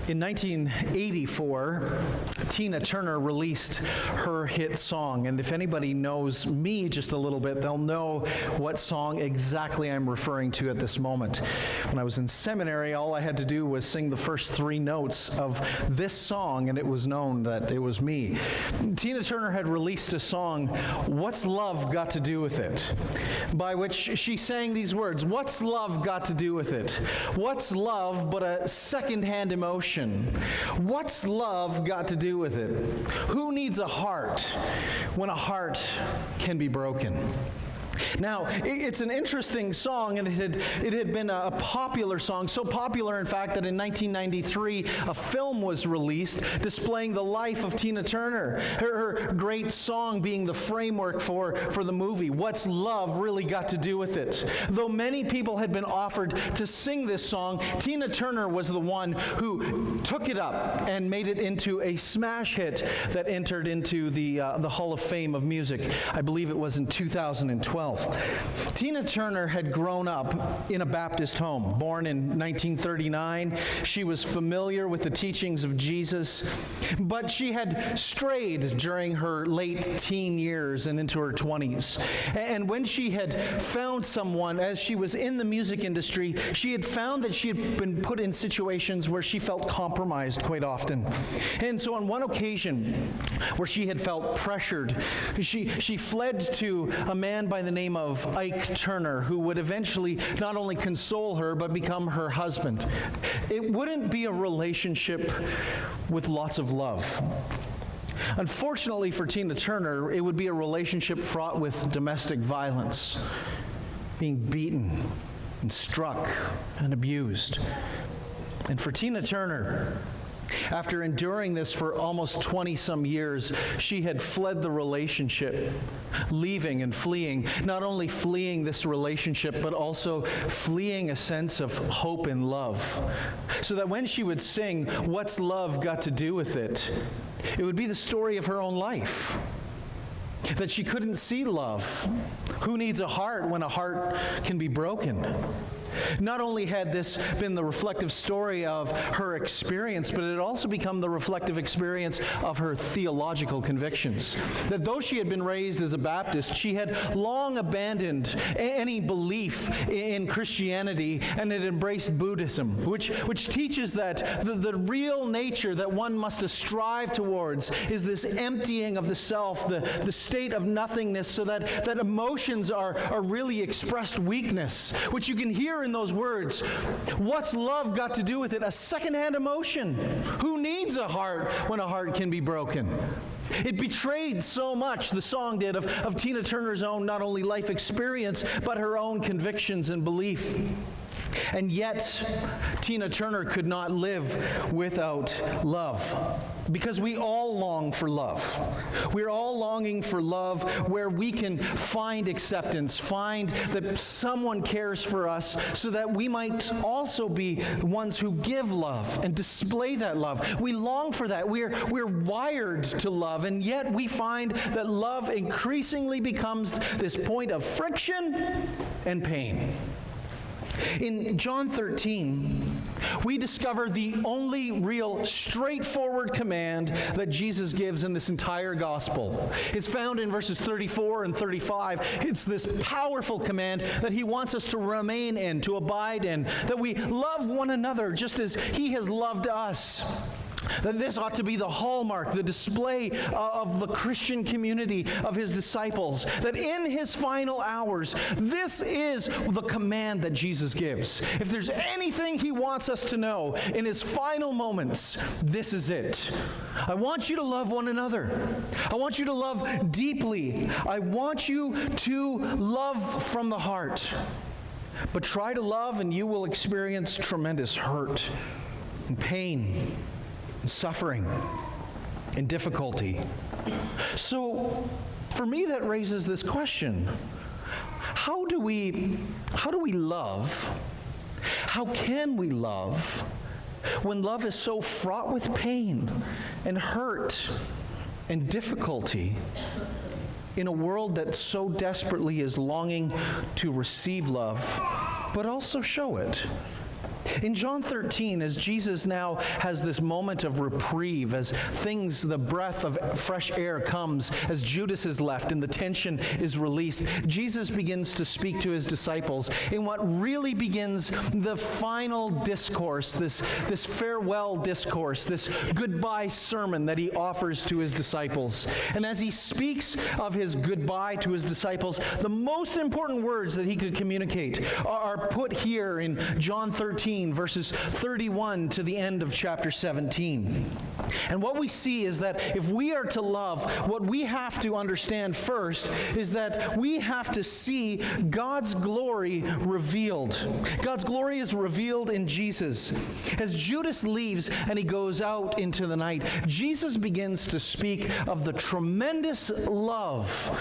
In 1984, Tina Turner released her hit song, and if anybody knows me just a little bit, they'll know what song exactly I'm referring to at this moment. When I was in seminary, all I had to do was sing the first 3 notes of this song, and it was known that it was me. Tina Turner had released a song, "What's Love Got to Do with It?" by which she sang these words, "What's love got to do with it? What's love but a second-hand emotion? What's love got to do with it? Who needs a heart when a heart can be broken?" Now, it's an interesting song, and it had been a popular song, so popular, in fact, that in 1993, a film was released displaying the life of Tina Turner, her great song being the framework for the movie, What's Love Really Got to Do with It? Though many people had been offered to sing this song, Tina Turner was the one who took it up and made it into a smash hit that entered into the Hall of Fame of Music. I believe it was in 2012. Tina Turner had grown up in a Baptist home. Born in 1939, she was familiar with the teachings of Jesus, but she had strayed during her late teen years and into her 20s. And when she had found someone, as she was in the music industry, she had found that she had been put in situations where she felt compromised quite often. And so on one occasion where she had felt pressured, she fled to a man by the name of Ike Turner, who would eventually not only console her, but become her husband. It wouldn't be a relationship with lots of love. Unfortunately for Tina Turner, it would be a relationship fraught with domestic violence, being beaten and struck and abused. And for Tina Turner, after enduring this for almost 20-some years, she had fled the relationship, leaving and fleeing, not only fleeing this relationship, but also fleeing a sense of hope and love. So that when she would sing, "What's Love Got to Do with It?" it would be the story of her own life. That she couldn't see love. Who needs a heart when a heart can be broken? Not only had this been the reflective story of her experience, but it had also become the reflective experience of her theological convictions. That though she had been raised as a Baptist, she had long abandoned any belief in Christianity and had embraced Buddhism, which teaches that the real nature that one must strive towards is this emptying of the self, the state of nothingness, so that emotions are really expressed weakness, which you can hear in those words. What's love got to do with it? A second-hand emotion. Who needs a heart when a heart can be broken? It betrayed so much, the song did, of Tina Turner's own not only life experience, but her own convictions and belief. And yet, Tina Turner could not live without love, because we all long for love. We're all longing for love where we can find acceptance, find that someone cares for us, so that we might also be ones who give love and display that love. We long for that. We're wired to love, and yet we find that love increasingly becomes this point of friction and pain. In John 13, we discover the only real straightforward command that Jesus gives in this entire gospel. It's found in verses 34 and 35. It's this powerful command that he wants us to remain in, to abide in, that we love one another just as he has loved us. That this ought to be the hallmark, the display of the Christian community, of his disciples. That in his final hours, this is the command that Jesus gives. If there's anything he wants us to know in his final moments, this is it. I want you to love one another. I want you to love deeply. I want you to love from the heart. But try to love and you will experience tremendous hurt and pain, suffering and difficulty. So for me that raises this question. How do we love? How can we love when love is so fraught with pain and hurt and difficulty in a world that so desperately is longing to receive love, but also show it? In John 13, as Jesus now has this moment of reprieve, as the breath of fresh air comes, as Judas is left and the tension is released, Jesus begins to speak to his disciples in what really begins the final discourse, this farewell discourse, this goodbye sermon that he offers to his disciples. And as he speaks of his goodbye to his disciples, the most important words that he could communicate are put here in John 13, verses 31 to the end of chapter 17. And what we see is that if we are to love, what we have to understand first is that we have to see God's glory revealed. God's glory is revealed in Jesus. As Judas leaves and he goes out into the night, Jesus begins to speak of the tremendous love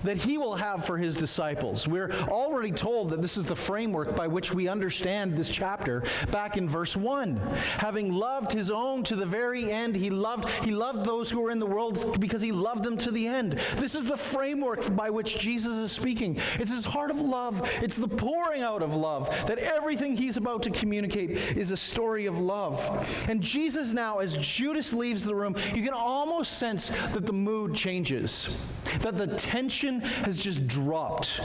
that he will have for his disciples. We're already told that this is the framework by which we understand this chapter back in verse 1. Having loved his own to the very end, he loved those who were in the world because he loved them to the end. This is the framework by which Jesus is speaking. It's his heart of love. It's the pouring out of love, that everything he's about to communicate is a story of love. And Jesus now, as Judas leaves the room, you can almost sense that the mood changes, that the tension has just dropped,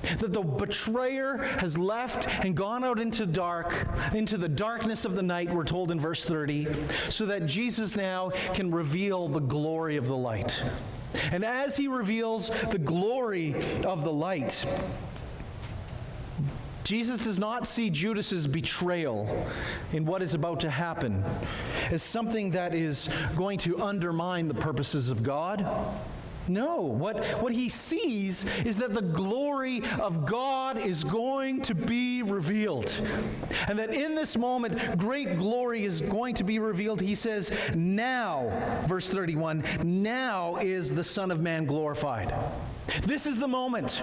that the betrayer has left and gone out into the darkness of the night, we're told in verse 30, so that Jesus now can reveal the glory of the light. And as he reveals the glory of the light, Jesus does not see Judas's betrayal in what is about to happen as something that is going to undermine the purposes of God. No, what he sees is that the glory of God is going to be revealed. And that in this moment, great glory is going to be revealed. He says, now, verse 31, now is the Son of Man glorified. This is the moment.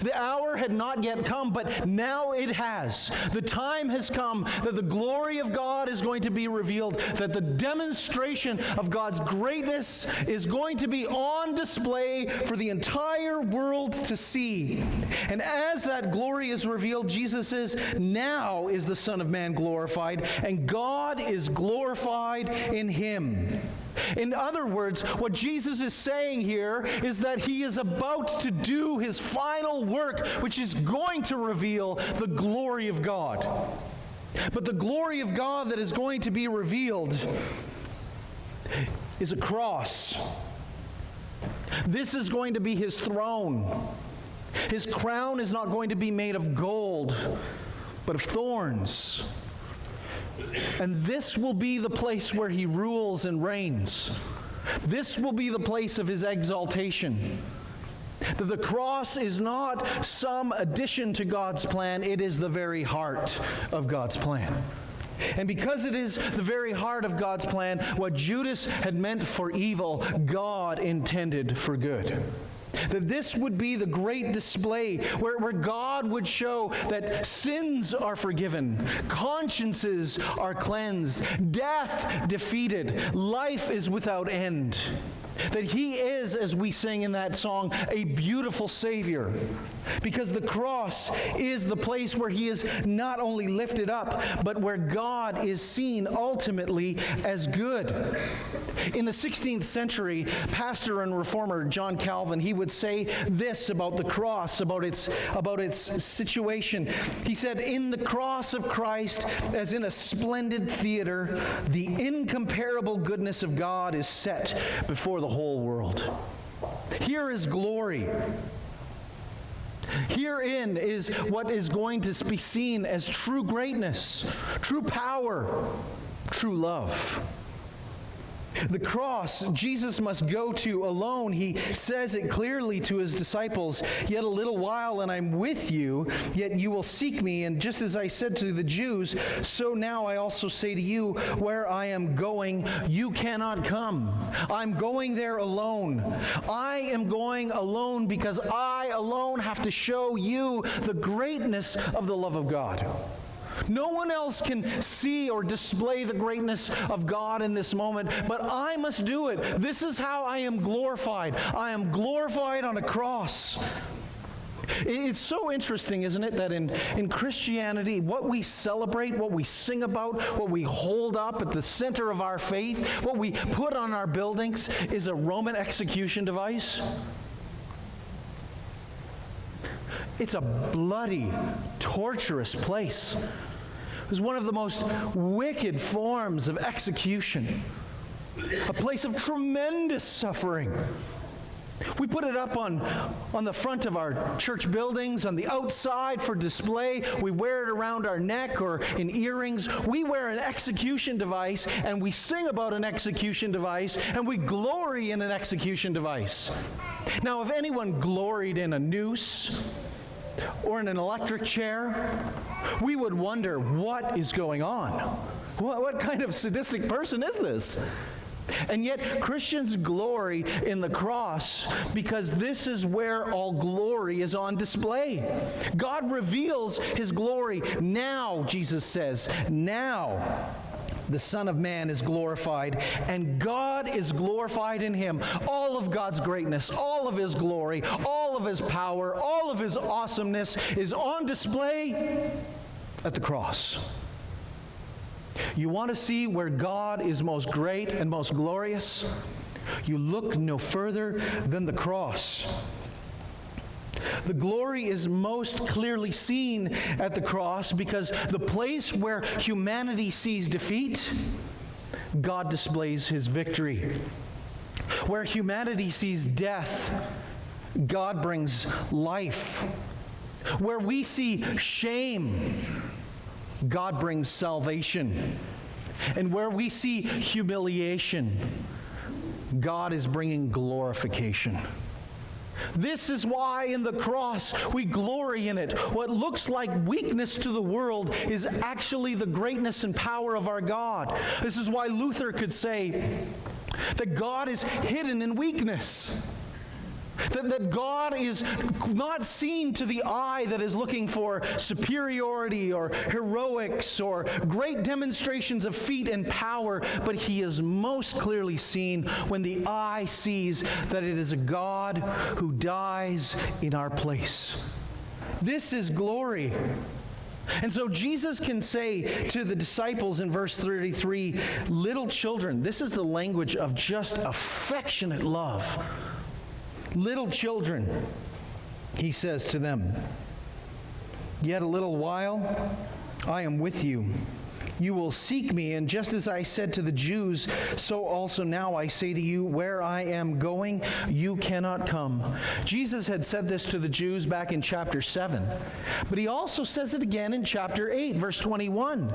The hour had not yet come, but now it has. The time has come that the glory of God is going to be revealed, that the demonstration of God's greatness is going to be on display for the entire world to see. And as that glory is revealed, Jesus says, now is the Son of Man glorified, and God is glorified in him. In other words, what Jesus is saying here is that he is about to do his final work, which is going to reveal the glory of God. But the glory of God that is going to be revealed is a cross. This is going to be his throne. His crown is not going to be made of gold, but of thorns. And this will be the place where he rules and reigns. This will be the place of his exaltation. That the cross is not some addition to God's plan, it is the very heart of God's plan. And because it is the very heart of God's plan, what Judas had meant for evil, God intended for good. That this would be the great display where God would show that sins are forgiven, consciences are cleansed, death defeated, life is without end. That he is, as we sing in that song, a beautiful Savior. Because the cross is the place where he is not only lifted up, but where God is seen ultimately as good. In the 16th century, pastor and reformer John Calvin, he would say this about the cross, about its situation. He said, in the cross of Christ, as in a splendid theater, the incomparable goodness of God is set before the whole world. Here is glory. Herein is what is going to be seen as true greatness, true power, true love. The cross Jesus must go to alone. He says it clearly to his disciples, yet a little while and I'm with you, yet you will seek me. And just as I said to the Jews, so now I also say to you, where I am going, you cannot come. I'm going there alone. I am going alone because I alone have to show you the greatness of the love of God. No one else can see or display the greatness of God in this moment, but I must do it. This is how I am glorified. I am glorified on a cross. It's so interesting, isn't it, that in Christianity, what we celebrate, what we sing about, what we hold up at the center of our faith, what we put on our buildings is a Roman execution device. It's a bloody, torturous place. It was one of the most wicked forms of execution, a place of tremendous suffering. We put it up on the front of our church buildings, on the outside for display. We wear it around our neck or in earrings. We wear an execution device, and we sing about an execution device, and we glory in an execution device. Now, if anyone gloried in a noose or in an electric chair, we would wonder, what is going on? What kind of sadistic person is this? And yet Christians glory in the cross because this is where all glory is on display. God reveals his glory now, Jesus says. Now the Son of Man is glorified, and God is glorified in him. All of God's greatness, all of his glory, all of his power, all of his awesomeness is on display at the cross. You want to see where God is most great and most glorious? You look no further than the cross. The glory is most clearly seen at the cross because the place where humanity sees defeat, God displays his victory. Where humanity sees death, God brings life. Where we see shame, God brings salvation. And where we see humiliation, God is bringing glorification. This is why in the cross we glory in it. What looks like weakness to the world is actually the greatness and power of our God. This is why Luther could say that God is hidden in weakness. That God is not seen to the eye that is looking for superiority or heroics or great demonstrations of feat and power, but he is most clearly seen when the eye sees that it is a God who dies in our place. This is glory. And so Jesus can say to the disciples in verse 33, little children, this is the language of just affectionate love. Little children, he says to them, yet a little while I am with you. You will seek me, and just as I said to the Jews, so also now I say to you, where I am going, you cannot come. Jesus had said this to the Jews back in chapter 7, but he also says it again in chapter 8, verse 21.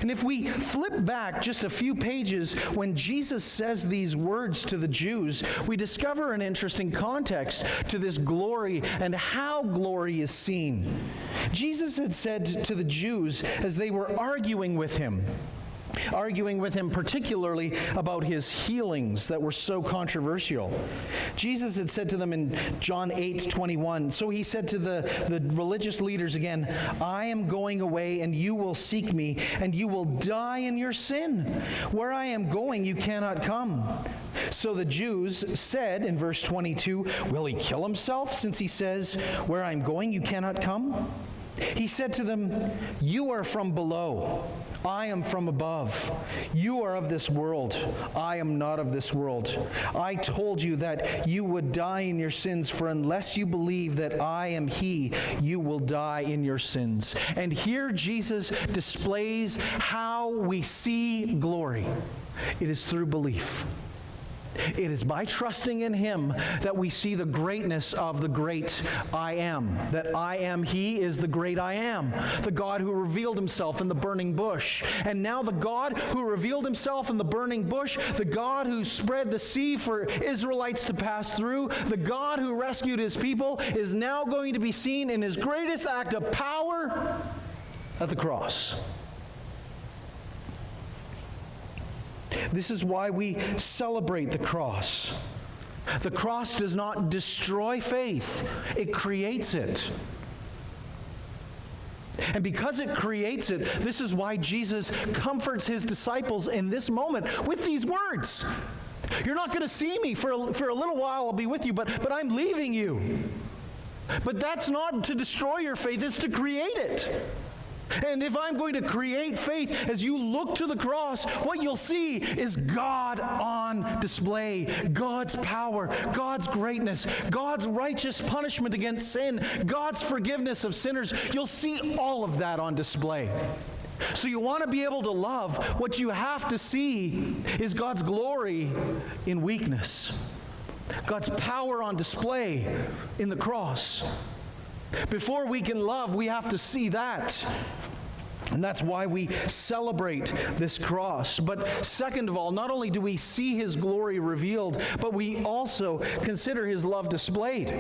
And if we flip back just a few pages, when Jesus says these words to the Jews, we discover an interesting context to this glory and how glory is seen. Jesus had said to the Jews as they were arguing with him particularly about his healings that were so controversial. Jesus had said to them in John 8:21, so he said to the religious leaders again, I am going away and you will seek me and you will die in your sin. Where I am going, you cannot come. So the Jews said in verse 22, will he kill himself since he says, where I am going, you cannot come? He said to them, you are from below. I am from above. You are of this world. I am not of this world. I told you that you would die in your sins, for unless you believe that I am he, you will die in your sins. And here Jesus displays how we see glory. It is through belief. It is by trusting in him that we see the greatness of the great I am. That I am he is the great I am. The God who revealed himself in the burning bush. And now the God who revealed himself in the burning bush, the God who spread the sea for Israelites to pass through, the God who rescued his people is now going to be seen in his greatest act of power at the cross. This is why we celebrate the cross. The cross does not destroy faith, it creates it. And because it creates it, this is why Jesus comforts his disciples in this moment with these words. You're not going to see me for a little while, I'll be with you, but I'm leaving you. But that's not to destroy your faith, it's to create it. And if I'm going to create faith, as you look to the cross, what you'll see is God on display. God's power, God's greatness, God's righteous punishment against sin, God's forgiveness of sinners. You'll see all of that on display. So you want to be able to love, what you have to see is God's glory in weakness. God's power on display in the cross. Before we can love, we have to see that. And that's why we celebrate this cross. But second of all, not only do we see his glory revealed, but we also consider his love displayed.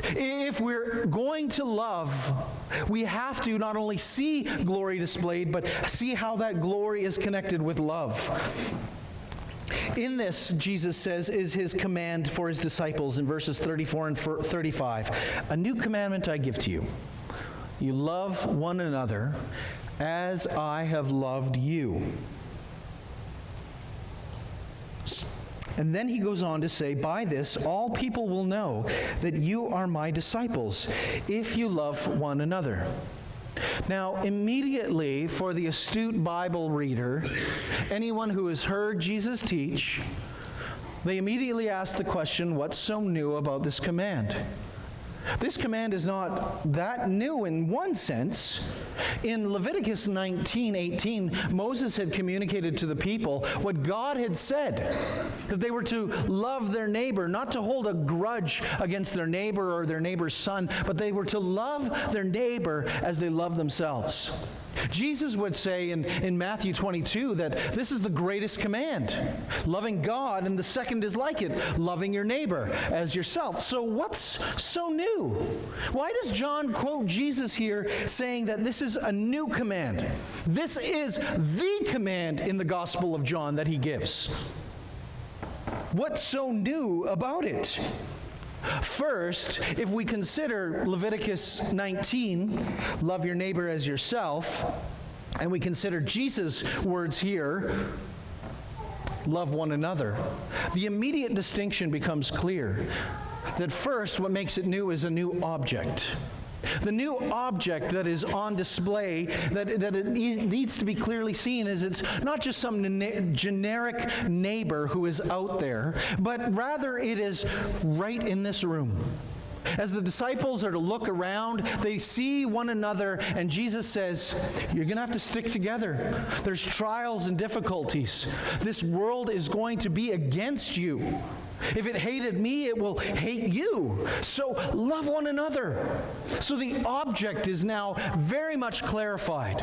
If we're going to love, we have to not only see glory displayed, but see how that glory is connected with love. In this, Jesus says, is his command for his disciples in verses 34 and 35. A new commandment I give to you. You love one another as I have loved you. And then he goes on to say, by this all people will know that you are my disciples, if you love one another. Now, immediately, for the astute Bible reader, anyone who has heard Jesus teach, they immediately ask the question, what's so new about this command? This command is not that new in one sense. In Leviticus 19:18, Moses had communicated to the people what God had said, that they were to love their neighbor, not to hold a grudge against their neighbor or their neighbor's son, but they were to love their neighbor as they love themselves. Jesus would say in Matthew 22 that this is the greatest command, loving God, and the second is like it, loving your neighbor as yourself. So what's so new? Why does John quote Jesus here saying that this is a new command? This is the command in the Gospel of John that he gives. What's so new about it? First, if we consider Leviticus 19, love your neighbor as yourself, and we consider Jesus' words here, love one another, the immediate distinction becomes clear. That first, what makes it new is a new object. The new object that is on display, that it needs to be clearly seen, is it's not just some generic neighbor who is out there, but rather it is right in this room. As the disciples are to look around, they see one another, and Jesus says, you're going to have to stick together. There's trials and difficulties. This world is going to be against you. If it hated me, it will hate you. So love one another. So the object is now very much clarified.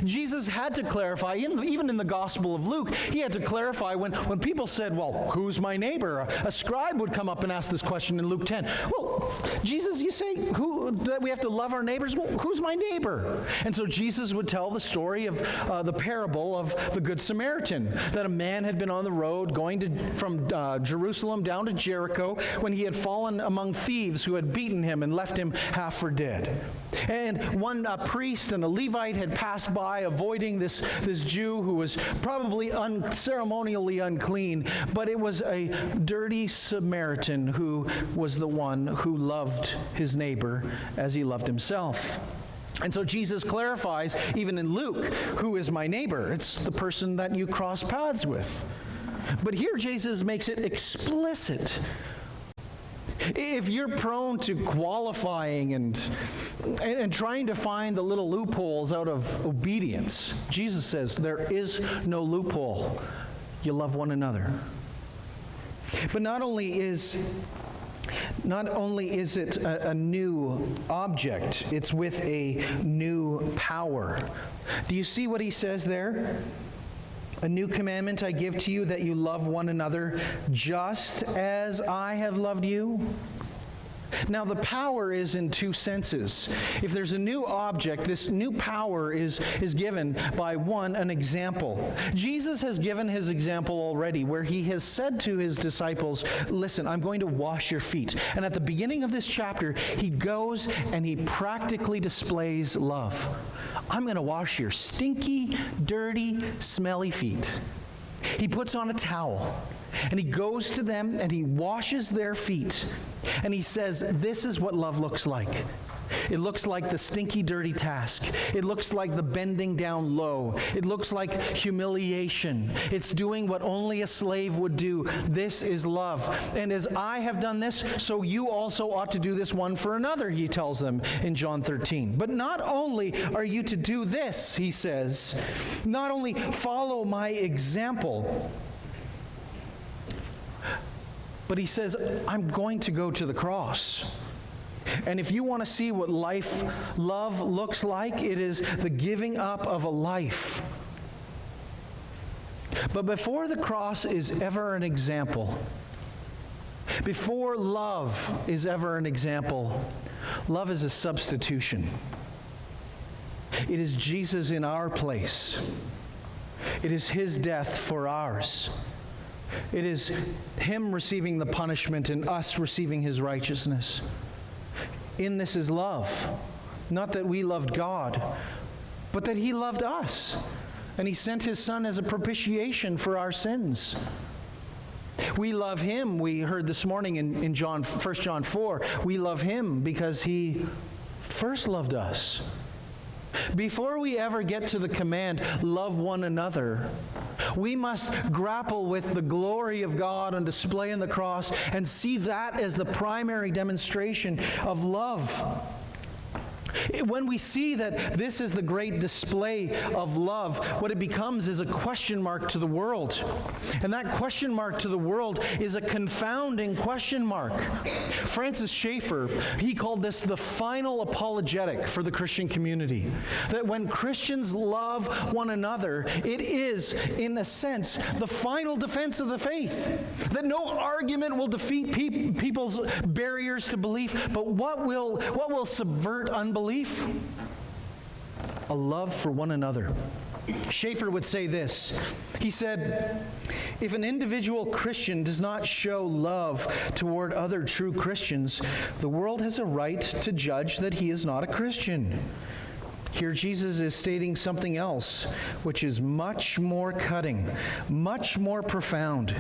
Jesus had to clarify, even in the Gospel of Luke, he had to clarify when people said, well, who's my neighbor? A scribe would come up and ask this question in Luke 10. Well, Jesus, you say that we have to love our neighbors? Well, who's my neighbor? And so Jesus would tell the story of the parable of the Good Samaritan, that a man had been on the road going from Jerusalem down to Jericho when he had fallen among thieves who had beaten him and left him half for dead. And one priest and a Levite had passed by, avoiding this Jew who was probably ceremonially unclean, but it was a dirty Samaritan who was the one who loved his neighbor as he loved himself. And so Jesus clarifies, even in Luke, who is my neighbor? It's the person that you cross paths with. But here Jesus makes it explicit. If you're prone to qualifying and trying to find the little loopholes out of obedience, Jesus says there is no loophole. You love one another. But not only is it a new object, it's with a new power. Do you see what he says there? A new commandment I give to you, that you love one another just as I have loved you. Now, the power is in two senses. If there's a new object, this new power is given by, one, an example. Jesus has given his example already, where he has said to his disciples, listen, I'm going to wash your feet. And at the beginning of this chapter, he goes and he practically displays love. I'm going to wash your stinky, dirty, smelly feet. He puts on a towel. And he goes to them and he washes their feet. And he says, this is what love looks like. It looks like the stinky, dirty task. It looks like the bending down low. It looks like humiliation. It's doing what only a slave would do. This is love. And as I have done this, so you also ought to do this one for another, he tells them in John 13. But not only are you to do this, he says, not only follow my example, but he says, I'm going to go to the cross. And if you want to see what love looks like, it is the giving up of a life. But before the cross is ever an example, before love is ever an example, love is a substitution. It is Jesus in our place. It is his death for ours. It is him receiving the punishment and us receiving his righteousness. In this is love. Not that we loved God, but that he loved us. And he sent his Son as a propitiation for our sins. We love him. We heard this morning in 1 John 4, we love him because he first loved us. Before we ever get to the command, love one another, we must grapple with the glory of God on display on the cross and see that as the primary demonstration of love. When we see that this is the great display of love, what it becomes is a question mark to the world. And that question mark to the world is a confounding question mark. Francis Schaeffer, he called this the final apologetic for the Christian community. That when Christians love one another, it is, in a sense, the final defense of the faith. That no argument will defeat people's barriers to belief, but what will subvert unbelief? A love for one another. Schaeffer would say this. He said, if an individual Christian does not show love toward other true Christians, the world has a right to judge that he is not a Christian. Here Jesus is stating something else, which is much more cutting, much more profound.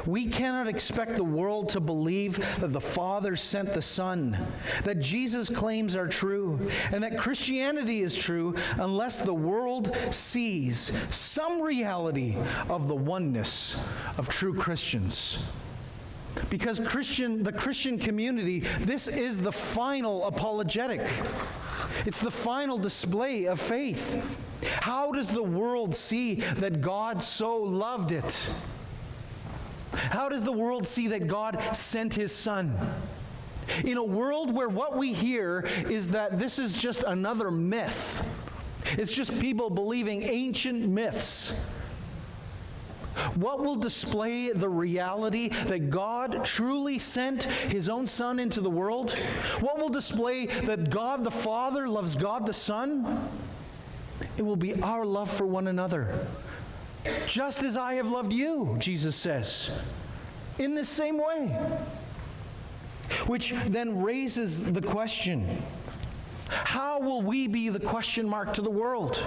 We cannot expect the world to believe that the Father sent the Son, that Jesus' claims are true, and that Christianity is true unless the world sees some reality of the oneness of true Christians. Because the Christian community, this is the final apologetic. It's the final display of faith. How does the world see that God so loved it? How does the world see that God sent his Son? In a world where what we hear is that this is just another myth. It's just people believing ancient myths. What will display the reality that God truly sent his own Son into the world? What will display that God the Father loves God the Son? It will be our love for one another. Just as I have loved you, Jesus says, in the same way. Which then raises the question, how will we be the question mark to the world?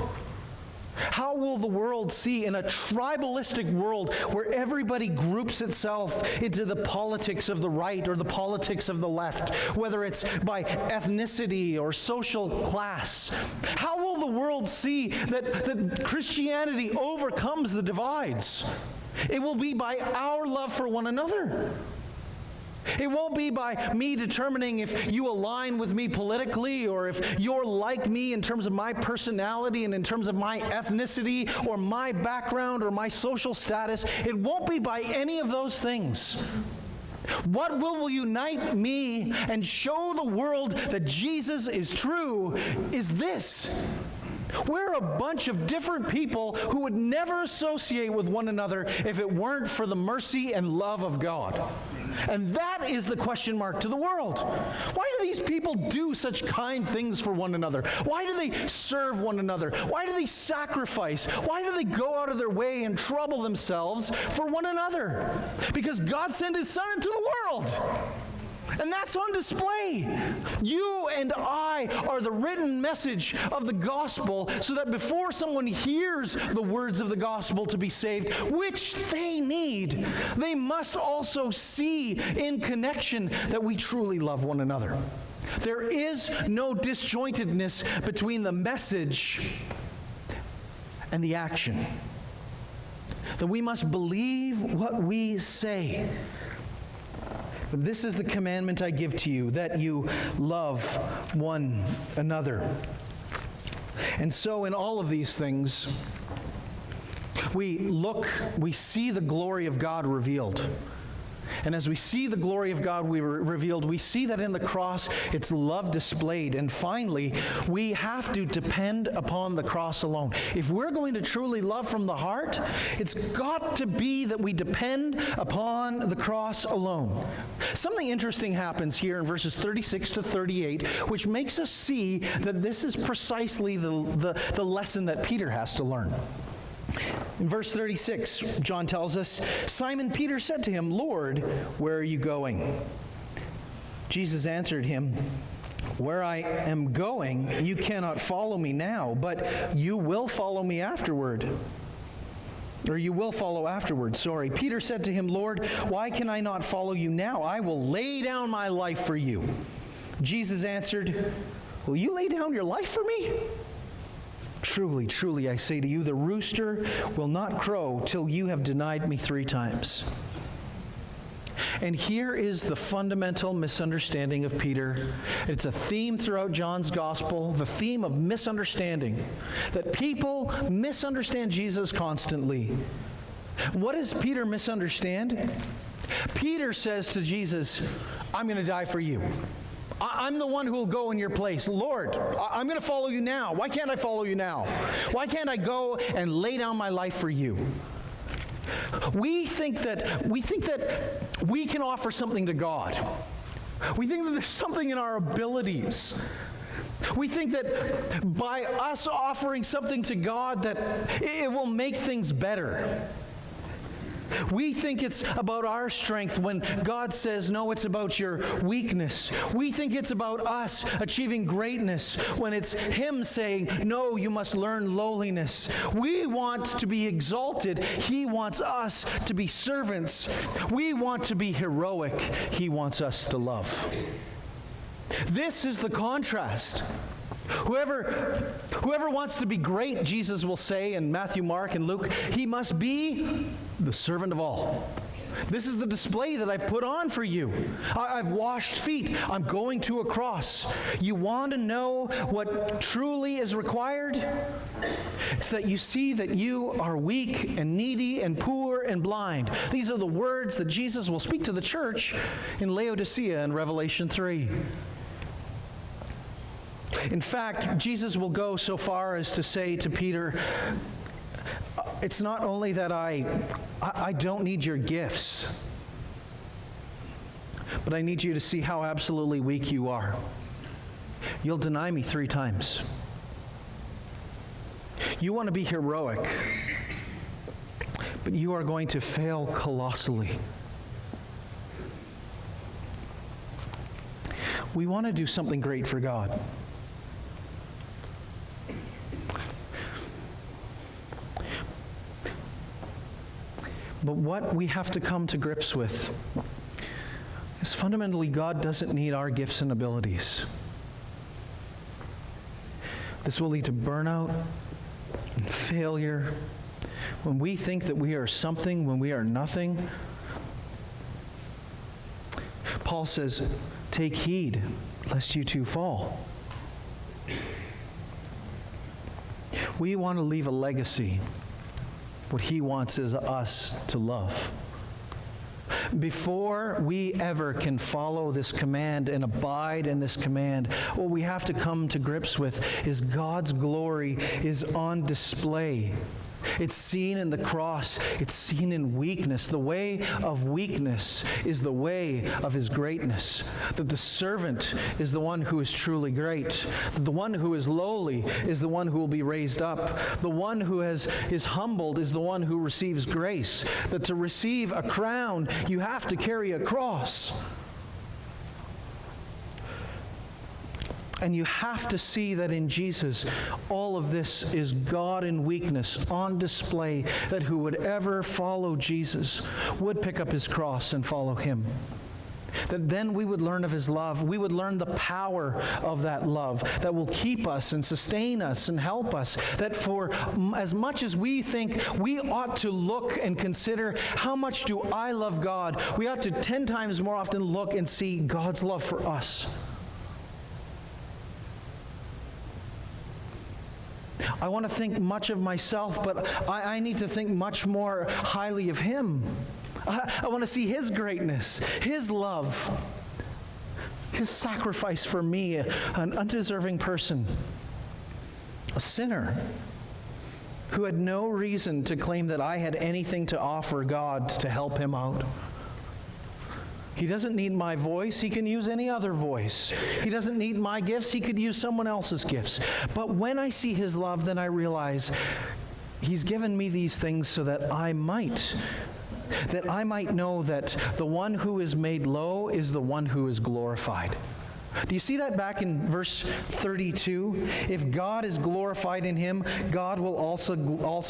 How will the world see in a tribalistic world where everybody groups itself into the politics of the right or the politics of the left, whether it's by ethnicity or social class? How will the world see that Christianity overcomes the divides? It will be by our love for one another. It won't be by me determining if you align with me politically or if you're like me in terms of my personality and in terms of my ethnicity or my background or my social status. It won't be by any of those things. What will unite me and show the world that Jesus is true is this. We're a bunch of different people who would never associate with one another if it weren't for the mercy and love of God. And that is the question mark to the world. Why do these people do such kind things for one another? Why do they serve one another? Why do they sacrifice? Why do they go out of their way and trouble themselves for one another? Because God sent his Son into the world. And that's on display. You and I are the written message of the gospel, so that before someone hears the words of the gospel to be saved, which they need, they must also see in connection that we truly love one another. There is no disjointedness between the message and the action. That we must believe what we say. But this is the commandment I give to you, that you love one another. And so in all of these things, we see the glory of God revealed. And as we see the glory of God revealed, we see that in the cross, it's love displayed. And finally, we have to depend upon the cross alone. If we're going to truly love from the heart, it's got to be that we depend upon the cross alone. Something interesting happens here in verses 36 to 38, which makes us see that this is precisely the lesson that Peter has to learn. In verse 36, John tells us, Simon Peter said to him, Lord, where are you going? Jesus answered him, where I am going, you cannot follow me now, but you will follow me afterward. Or you will follow afterward, sorry. Peter said to him, Lord, why can I not follow you now? I will lay down my life for you. Jesus answered, will you lay down your life for me? Truly, truly, I say to you, the rooster will not crow till you have denied me 3 times. And here is the fundamental misunderstanding of Peter. It's a theme throughout John's gospel, the theme of misunderstanding, that people misunderstand Jesus constantly. What does Peter misunderstand? Peter says to Jesus, I'm going to die for you. I'm the one who will go in your place. Lord, I'm going to follow you now. Why can't I follow you now? Why can't I go and lay down my life for you? We think that we can offer something to God. We think that there's something in our abilities. We think that by us offering something to God that it will make things better. We think it's about our strength when God says, no, it's about your weakness. We think it's about us achieving greatness when it's Him saying, no, you must learn lowliness. We want to be exalted. He wants us to be servants. We want to be heroic. He wants us to love. This is the contrast. Whoever wants to be great, Jesus will say in Matthew, Mark, and Luke, he must be the servant of all. This is the display that I've put on for you. I've washed feet. I'm going to a cross. You want to know what truly is required? It's that you see that you are weak and needy and poor and blind. These are the words that Jesus will speak to the church in Laodicea in Revelation 3. In fact, Jesus will go so far as to say to Peter, it's not only that I don't need your gifts, but I need you to see how absolutely weak you are. You'll deny me 3 times. You want to be heroic, but you are going to fail colossally. We want to do something great for God. But what we have to come to grips with is fundamentally God doesn't need our gifts and abilities. This will lead to burnout and failure. When we think that we are something, when we are nothing, Paul says, take heed lest you too fall. We want to leave a legacy. What He wants is us to love. Before we ever can follow this command and abide in this command, what we have to come to grips with is God's glory is on display. It's seen in the cross. It's seen in weakness. The way of weakness is the way of His greatness. That the servant is the one who is truly great. That the one who is lowly is the one who will be raised up. The one who is humbled is the one who receives grace. That to receive a crown, you have to carry a cross. And you have to see that in Jesus, all of this is God in weakness on display, that who would ever follow Jesus would pick up his cross and follow him. That then we would learn of his love. We would learn the power of that love that will keep us and sustain us and help us. That for as much as we think we ought to look and consider, how much do I love God? We ought to 10 times more often look and see God's love for us. I want to think much of myself, but I need to think much more highly of him. I want to see his greatness, his love, his sacrifice for me, an undeserving person, a sinner who had no reason to claim that I had anything to offer God to help him out. He doesn't need my voice. He can use any other voice. He doesn't need my gifts. He could use someone else's gifts. But when I see his love, then I realize he's given me these things so that I might know that the one who is made low is the one who is glorified. Do you see that back in verse 32? If God is glorified in him, God will also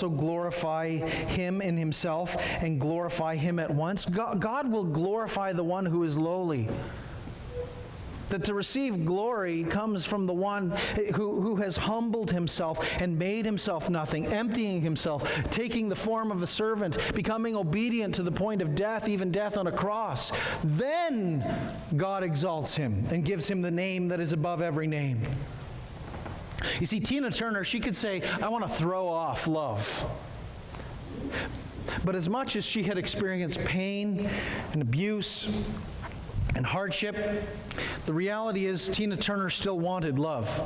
glorify him in himself and glorify him at once. God will glorify the one who is lowly. That to receive glory comes from the one who has humbled himself and made himself nothing, emptying himself, taking the form of a servant, becoming obedient to the point of death, even death on a cross. Then God exalts him and gives him the name that is above every name. You see, Tina Turner, she could say, I want to throw off love. But as much as she had experienced pain and abuse and hardship, the reality is Tina Turner still wanted love.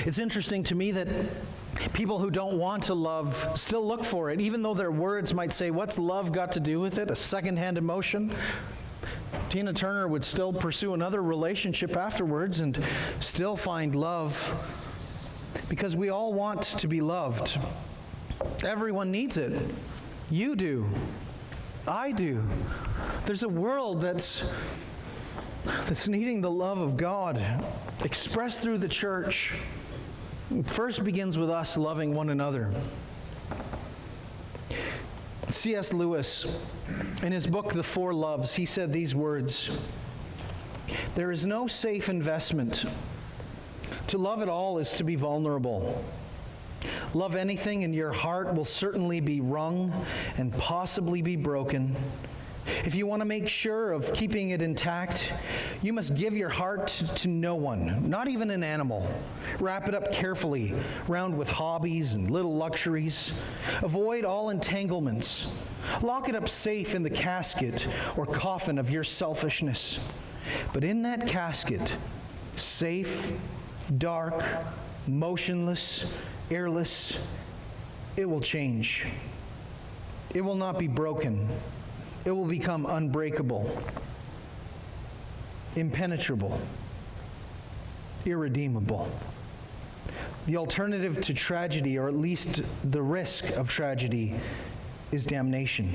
It's interesting to me that people who don't want to love still look for it, even though their words might say, what's love got to do with it? A secondhand emotion? Tina Turner would still pursue another relationship afterwards and still find love, because we all want to be loved. Everyone needs it. You do. I do. There's a world that's needing the love of God expressed through the church. It first begins with us loving one another. C.S. Lewis, in his book, The Four Loves, he said these words: "There is no safe investment. To love at all is to be vulnerable. Love anything and your heart will certainly be wrung and possibly be broken. If you want to make sure of keeping it intact, you must give your heart to no one, not even an animal. Wrap it up carefully, round with hobbies and little luxuries. Avoid all entanglements. Lock it up safe in the casket or coffin of your selfishness. But in that casket, safe, dark, motionless, airless, it will change. It will not be broken. It will become unbreakable, impenetrable, irredeemable. The alternative to tragedy, or at least the risk of tragedy, is damnation.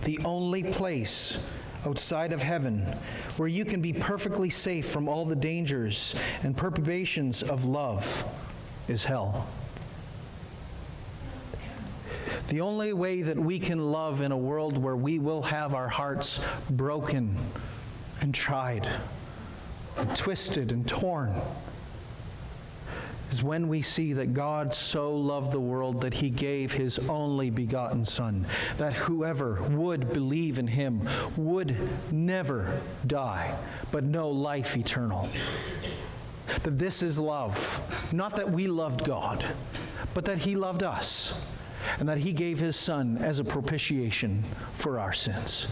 The only place outside of heaven where you can be perfectly safe from all the dangers and perturbations of love is hell. The only way that we can love in a world where we will have our hearts broken and tried and twisted and torn is when we see that God so loved the world that he gave his only begotten Son, that whoever would believe in him would never die, but know life eternal. That this is love, not that we loved God, but that he loved us, and that he gave his Son as a propitiation for our sins.